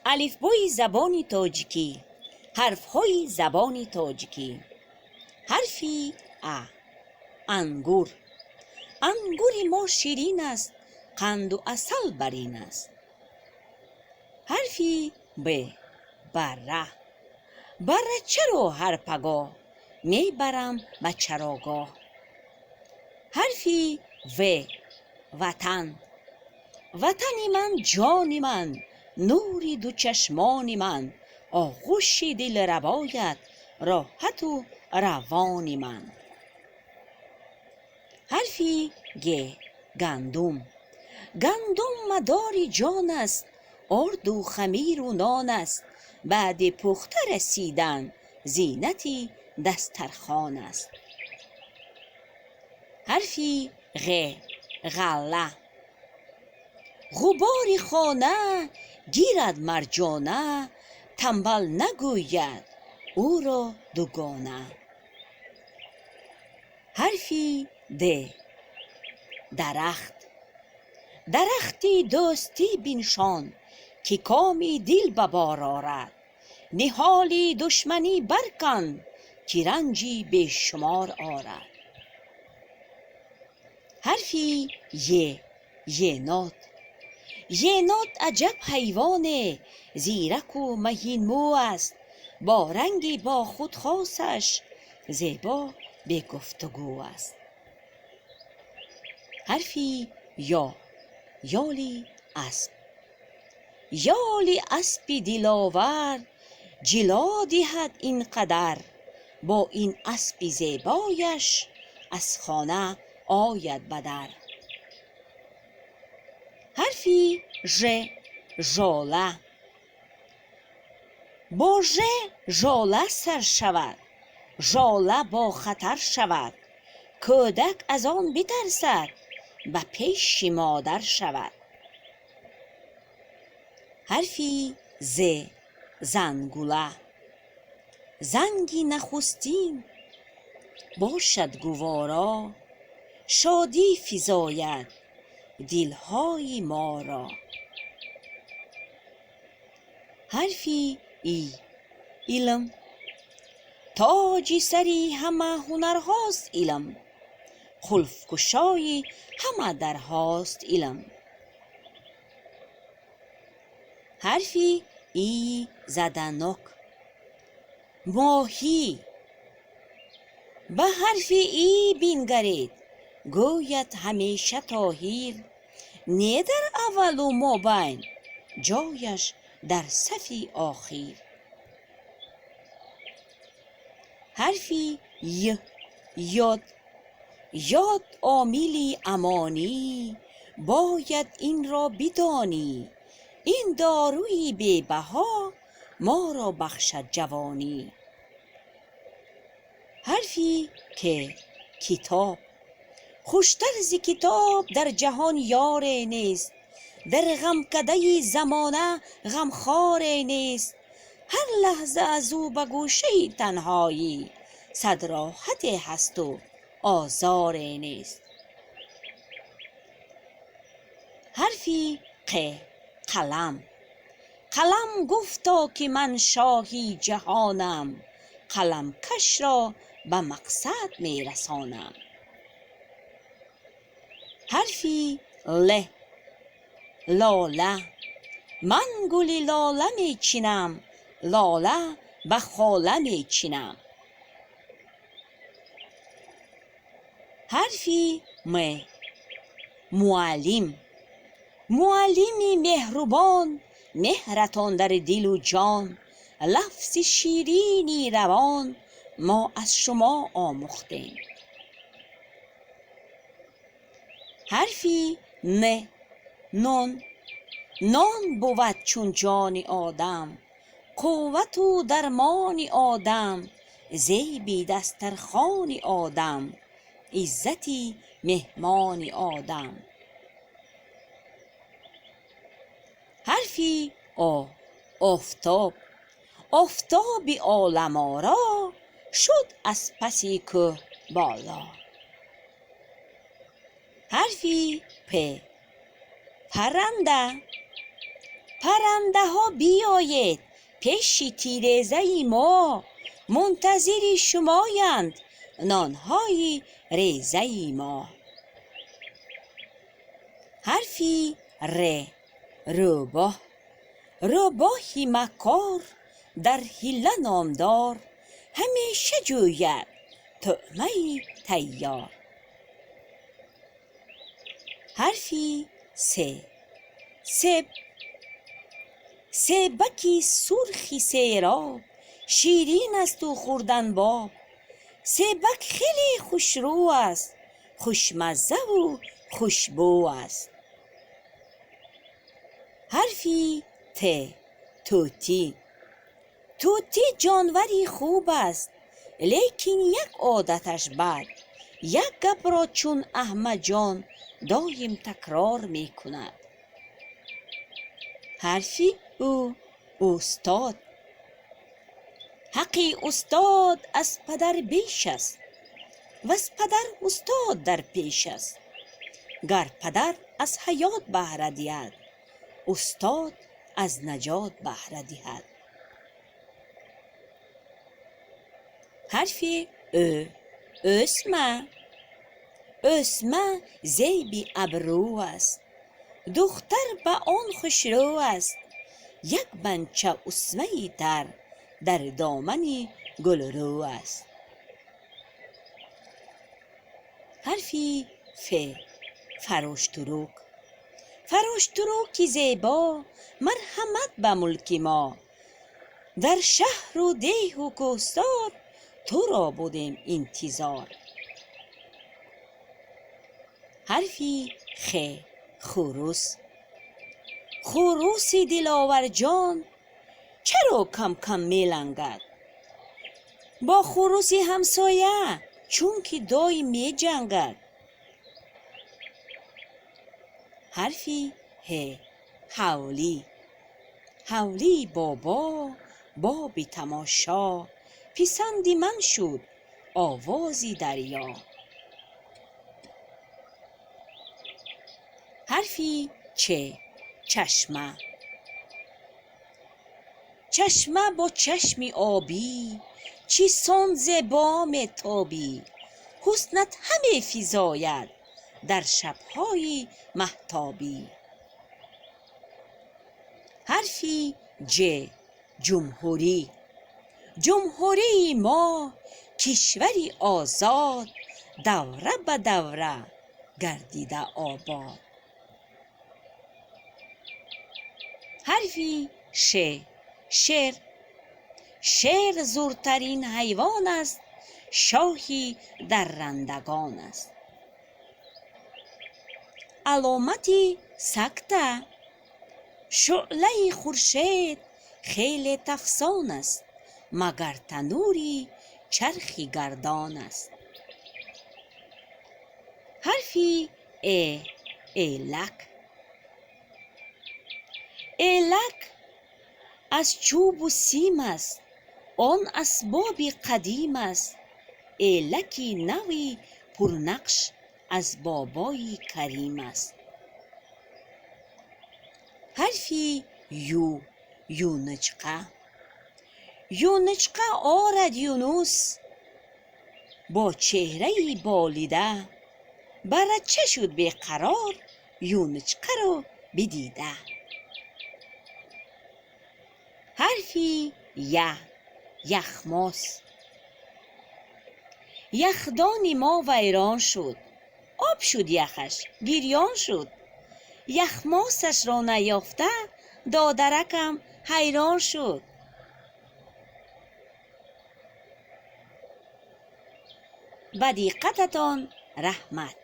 الفبوی زبان تاجیکی. حرفهای زبان تاجیکی. حرفی ا. انگور. انگور ما شیرین است، قند و عسل برین است. حرفی ب. بره. بره چرا هر پگاه میبرم به چراگاه. حرفی و. وطن. وطن من جان من، نوری دو چشمان من، آغوش دل ربایت، راحت و روان من. حرفی گ. گندم. گندم مدار جان است، آرد و خمیر و نان است، بعد پخته رسیدن زینتی دسترخوان است. حرفی غ. غله. غبار خانه گیرد مرجانه، تنبل نگوید او را دوگانه. حرفی د. درخت. درختی دوستی بنشان، که کامی دل به بار آرد، نهالی دشمنی برکن، که رنجی بیشمار آرد. حرفی ی. ینات. ینات عجب حیوان، زیرک و مهین مو است، با رنگی با خود خاصش، زیبا به گفتگو است. حرفی یا. یالی اسب. یالی اسب دلاور، جلا دهد این قدر، با این اسب زیبایش، از خانه آید بدر. حرفی ژ. ژاله. با ژ ژاله سر شود، ژاله با خطر شود، کودک از آن بترسد، به پیش مادر شود. حرفی ز. زنگوله. زنگی نخستین باشد گوارا، شادی فزاید دلهای ما را. حرفی ای. علم. تاج سری همه هنرهاست علم، قلف گشای همه درهاست علم. حرفی ای. زدنک. ماهی. به حرفی ای بنگرید، گوید همیشه طاهر، نه در اول و مابین، جایش در صف آخر. حرفی ی. یاد. یاد عاملی امانی، باید این را بدانی، این داروی بی بها ما را بخشد جوانی. حرفی که. کتاب. خوشتر ز کتاب در جهان یار نیست، در غمکده زمانه غمخوار نیست، هر لحظه از او به گوشه تنهایی، صد راحت هست و آزار نیست. حرفی ق. قلم. قلم گفتا که من شاهی جهانم، قلم کش را به مقصد می رسانم. حرفی ل. لاله. من گل لاله می چینم، لاله به خاله می چینم. حرفی م. معلم. معلمی مهربان، مهرتان در دل و جان، لفظ شیرینی روان، ما از شما آموختیم. حرفی ن. نان. نان بود چون جان آدم، قوت و درمان آدم، زیبی دسترخوان آدم، عزتی مهمان آدم. حرفی آ. آفتاب. آفتاب عالم آرا، شد از پسی که بالا. حرفی پ. پرنده. پرنده ها بیایید پیش تیرزه ما، منتظر شمایند نانهای ریزه ما. حرفی ر، روباه. روباهی مکار در حیله نامدار، همیشه جوید طعمه تیار. حرفی س، سب. سبکی سرخی سیراب، شیرین است و خوردن باب. سبک خیلی خوشرو است، خوشمزه و خوشبو است. حرفی ت، طوطی. طوطی جانوری خوب است، لیکن یک عادتش بد. یک گپ را چون احمد جان دایم تکرار می کند. حرفی او، استاد. حقی استاد از پدر بیش است، و از پدر استاد در پیش است. گر پدر از حیات بهره دهد، استاد از نجات بهره دهد. حرفی او، اسمه. اسمه زیبی ابرو است، دختر به آن خوشرو است. یک بنچه اسمه تر در دامن گلرو است. حرفی ف، فراشتروک. فراشتروکی زیبا، مرحمت به ملک ما. در شهر و دیه و کوهسار، تو را بودیم انتظار. حرفی خ، خروس. خروس دلاور جان چرا کم کم می لنگد؟ با خروس همسایه چون که دایم می جنگد. حرفی ه، حولی. حولی بابا، باب تماشا، پسند من شد آوازی دریا. حرفی چ، چشمه. چشمه با چشم آبی، چیسان ز بام تابی. حسنت همه فزاید در شبهای مهتابی. حرفی ج، جمهوری. جمهوری ما کشوری آزاد، دوره به دوره گردیده آباد. حرفی ش، شیر. شیر زورترین حیوان است، شاهی درندگان است. علامتی سکته. شعله خورشید خیلی تفسان است، مگر تنوری چرخی گردان است. حرفی ا، ایلک. ایلک از چوب و سیم است، آن اسباب قدیم است. ایلکی نوی پرنقش از بابای کریم است. حرفی یو، یونچقه. یونچقه آرد یونس با چهره بالیده، برچه شد بیقرار یونچقه رو بدیده. حرفی ی، یخماس. یخدان ما ویران شد، آب شد یخش گریان شد. یخماسش را نیافته دادرکم حیران شد. به دقتتان رحمت.